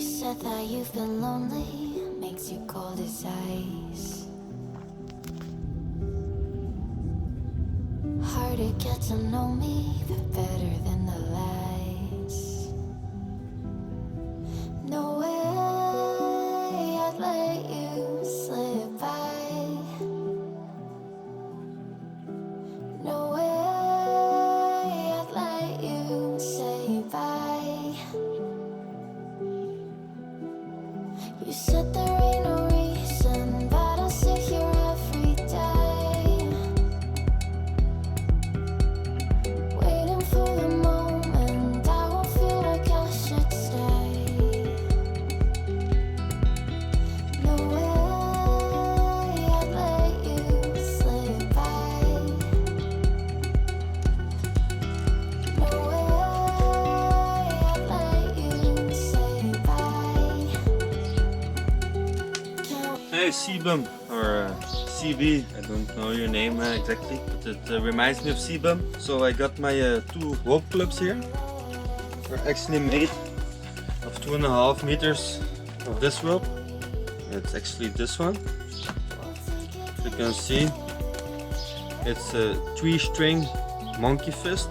You said that you've been lonely, makes you cold as ice. Hard to get to know me, but better than the lies. No way I'd let you slip by. No way I'd let you say bye. You said there ain't no reason, but I'll sit here every day, waiting for the moment I won't feel like I should stay. No way I'd let you slip by. No way I'd let you say bye. Hey Sebum, or CB, I don't know your name exactly, but it reminds me of Sebum. So I got my two rope clubs here. They're actually made of 2.5 meters of this rope. It's actually this one. You can see it's a 3-string monkey fist.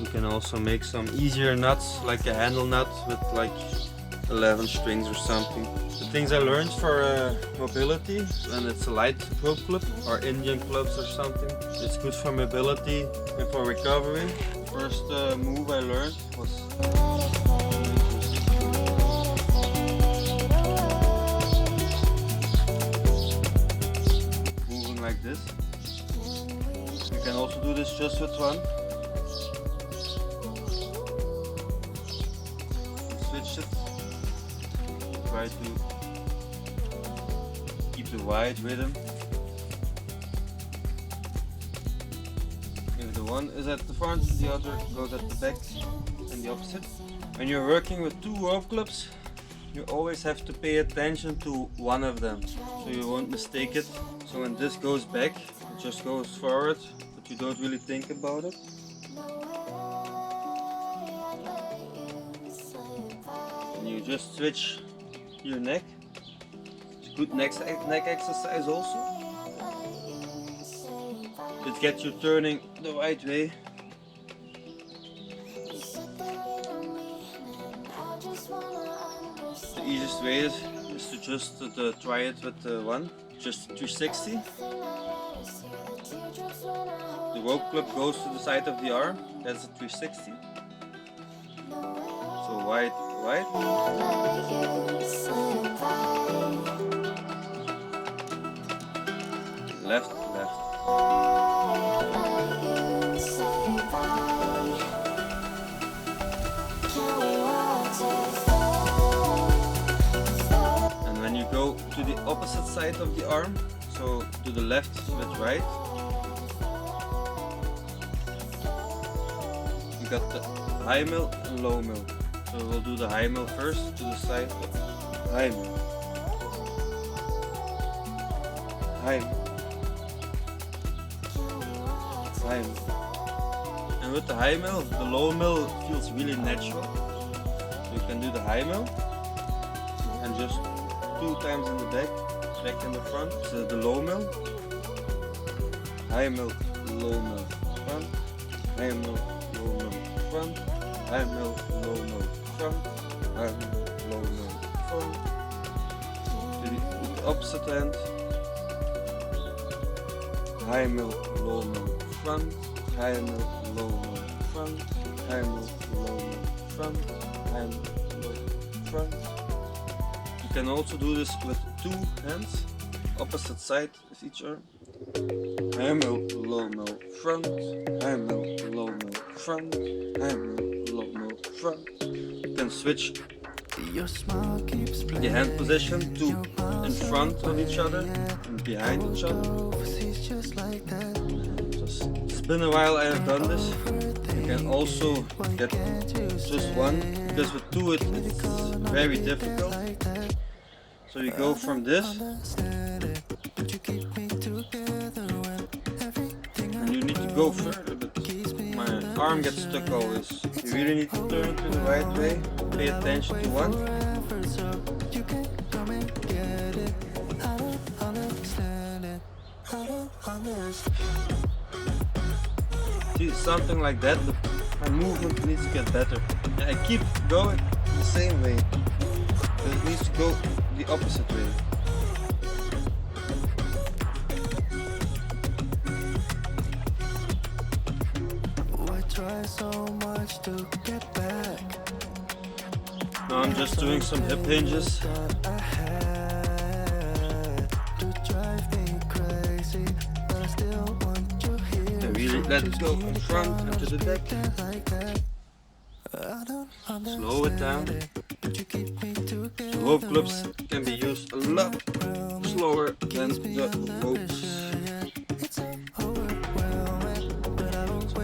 You can also make some easier knots, like a handle knot with like 11 strings or something. The things I learned for mobility, when it's a light rope club or Indian clubs or something, it's good for mobility and for recovery. First move I learned was moving like this. You can also do this just with one. Switch it. Try to keep the wide rhythm. If the one is at the front, the other goes at the back, and the opposite. When you're working with two rope clubs, you always have to pay attention to one of them, so you won't mistake it. So when this goes back, it just goes forward, but you don't really think about it. And you just switch your neck. It's a good neck exercise also. It gets you turning the right way. The easiest way is to just try it with one, just 360. The rope club goes to the side of the arm, that's a 360. So wide, wide. Left, left. And when you go to the opposite side of the arm, so to the left with right, you got the high mill and low mill. So we'll do the high mill first, to the side of high mill. High mill. High mill. And with the high mill, the low mill feels really natural. So you can do the high mill and just 2 times in the back, back in the front. So the low mill, high mill, low mill, front, high mill, low mill, front, high mill, low mill, front, high mill, low mill, front. With the opposite hand, high mill, low mill, front, high mill, low mill, front, high mill, low mill, front, high mill, low front. You can also do this with 2 hands, opposite side of each arm. High mill, low mill, front, high mill, low mill, front, high mill, low mill, front. You can switch the hand position to in front of each other and behind each other. It's been a while I have done this. You can also get just one, because with 2 it's very difficult. So you go from this, and you need to go further, but my arm gets stuck always. You really need to turn it in the right way. pay attention to one. See, something like that, but my movement needs to get better. I keep going the same way, but it needs to go the opposite way. Try so much to get back. Now I'm just doing some hip hinges. And really let it go in front and to the back. Slow it down. The Ropeclubs can be used a lot slower than the ropes.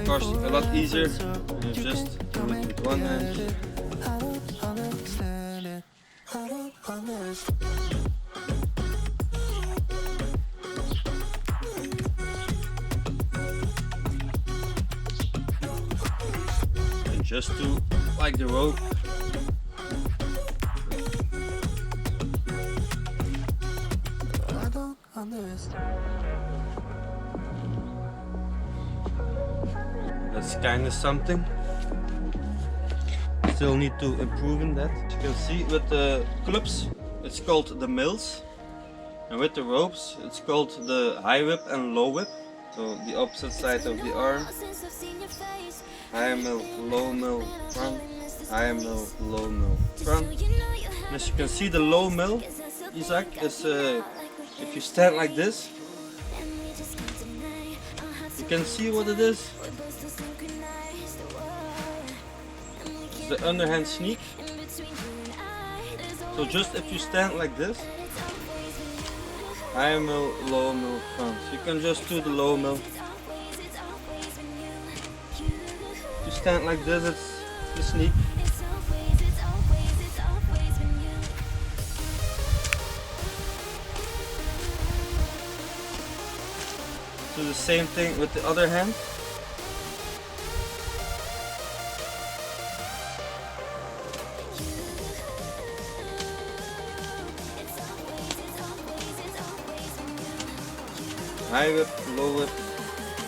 Of course, a lot easier when you just do it with one hand. And just do like the rope. I don't understand. That's kind of something. Still need to improve in that. As you can see with the clubs, it's called the mills. And with the ropes, it's called the high whip and low whip. So the opposite side of the arm. High mill, low mill, front. High mill, low mill, front. And as you can see, the low mill, Isaac, is if you stand like this, you can see what it is. It's the underhand sneak. So just if you stand like this, high mill, low mill, front. You can just do the low mill. If you stand like this, it's the sneak. Do the same thing with the other hand. High whip, low whip,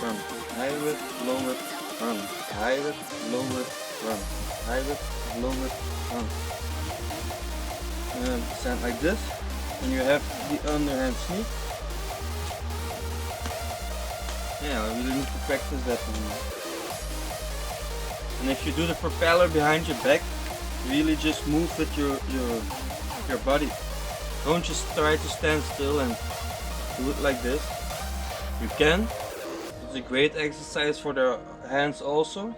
front. High whip, low whip, front. High whip, low whip, front. High whip, low whip, front. And stand like this, and you have the underhand sneak. Yeah, I really need to practice that one. And if you do the propeller behind your back, really just move with your body. Don't just try to stand still and do it like this. You can. It's a great exercise for the hands also,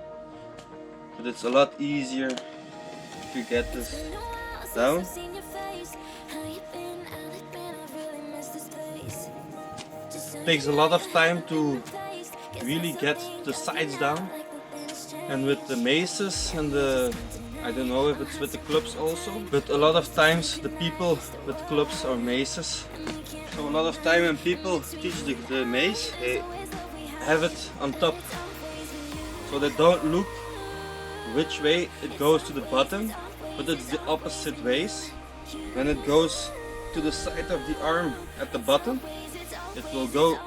but it's a lot easier if you get this down. It takes a lot of time to really get the sides down, and with the maces and the, I don't know if it's with the clubs also, but a lot of times the people with clubs or maces, so a lot of time when people teach the mace, they have it on top, so they don't look which way it goes to the bottom, but it's the opposite ways. When it goes to the side of the arm at the bottom, it will go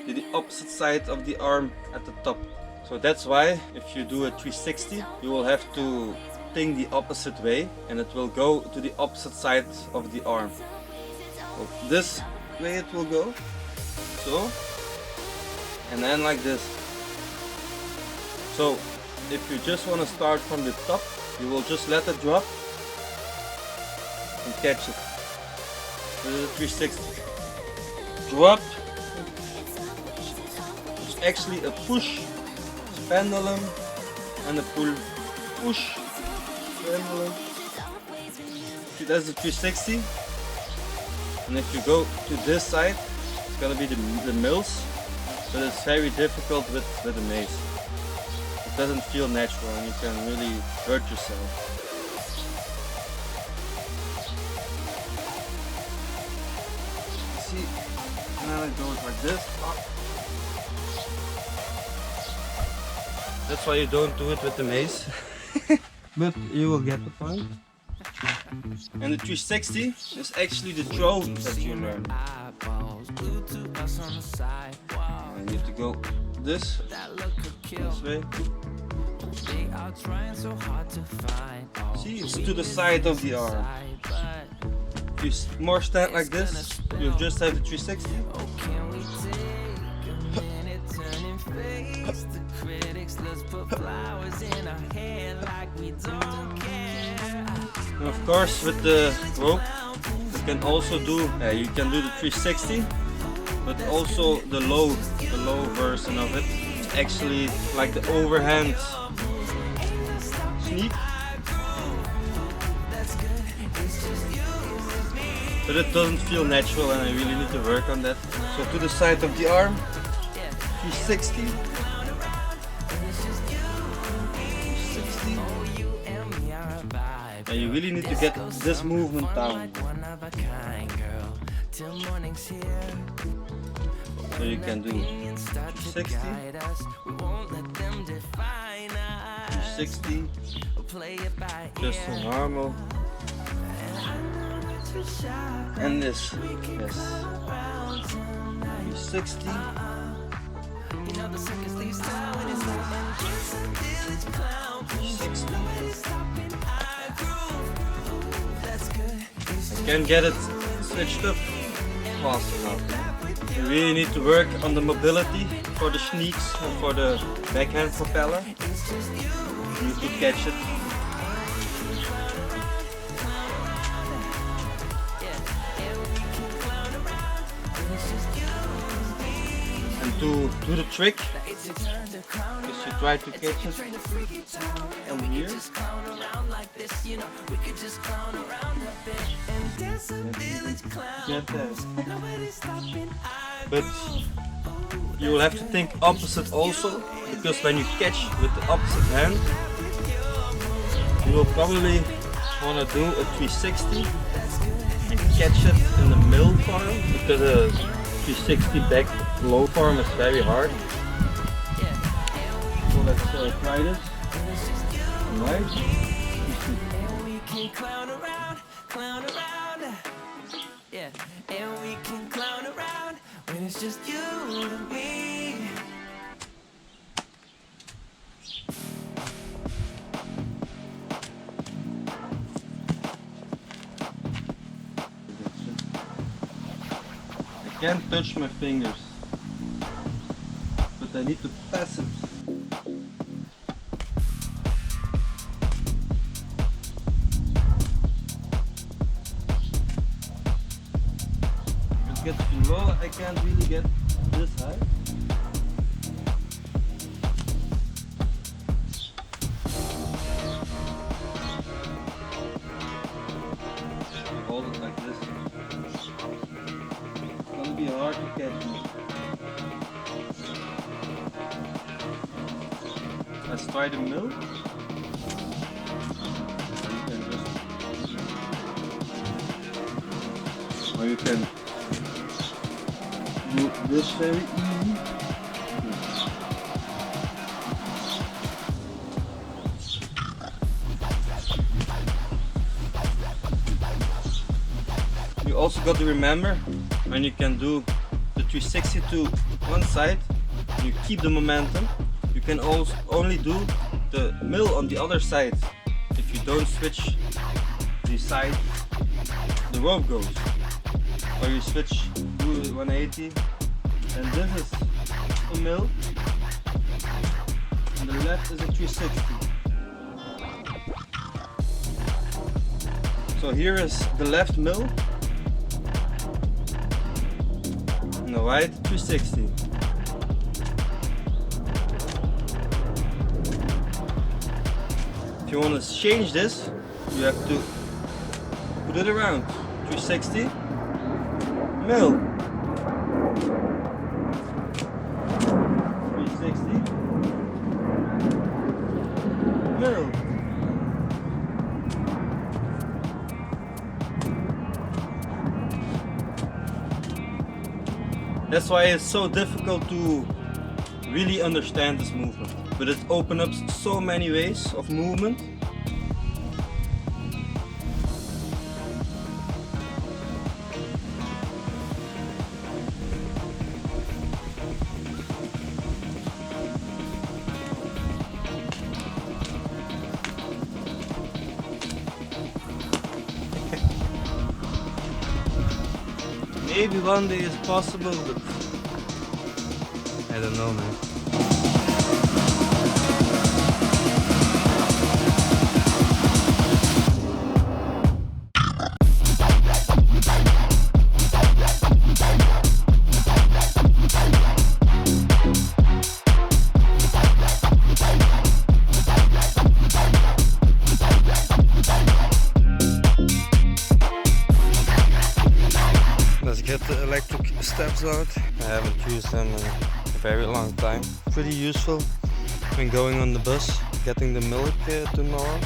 to the opposite side of the arm at the top. So that's why if you do a 360, you will have to think the opposite way, and it will go to the opposite side of the arm. So this way it will go, so, and then like this. So if you just want to start from the top, you will just let it drop and catch it. This is a 360. Drop. It's actually a push, pendulum, and a pull. Push, pendulum. See, that's the 360. And if you go to this side, it's gonna be the mills, but it's very difficult with the mace. It doesn't feel natural, and you can really hurt yourself. See, now it goes like this. That's why you don't do it with the mace. but you will get the point. And the 360 is actually the trow that you learn. I need to go this way. See, it's to the side of the arm. If you more stand like this, you just have the 360. And of course, with the rope, you can also do you can do the 360, but also the low version of it. It's actually like the overhand sneak, but it doesn't feel natural, and I really need to work on that. So to the side of the arm, 360. And you really need to get this movement down. So you can do 360, 360, just a normal, and this, yes, 360. I can get it switched up fast enough. You really need to work on the mobility for the sneaks and for the backhand propeller. You need to catch it. And to do the trick, is you try to catch it from here. Get that. But you will have to think opposite also, because when you catch with the opposite hand, you will probably want to do a 360 and catch it in the middle form, because a 360 back low form is very hard. So let's try this. Right. Clown around, yeah, and we can clown around when it's just you and me. I can't touch my fingers, but I need to pass it. Get too low, I can't really get this high. Hold it like this. It's gonna be hard to catch me. Let's try the mill. Or you can do this very easy. You also got to remember, when you can do the 360 to one side, you keep the momentum. You can also only do the mill on the other side. If you don't switch the side the rope goes. Or you switch to 180, and this is a mill, and the left is a 360. So here is the left mill, and the right 360. If you want to change this, you have to put it around 360. Mill. 360. Mill. That's why it's so difficult to really understand this movement. But it opens up so many ways of movement maybe one day is possible, but I don't know, man. Let's get the electric steps out. I haven't used them in a very long time. Pretty useful when going on the bus, getting the milk tomorrow.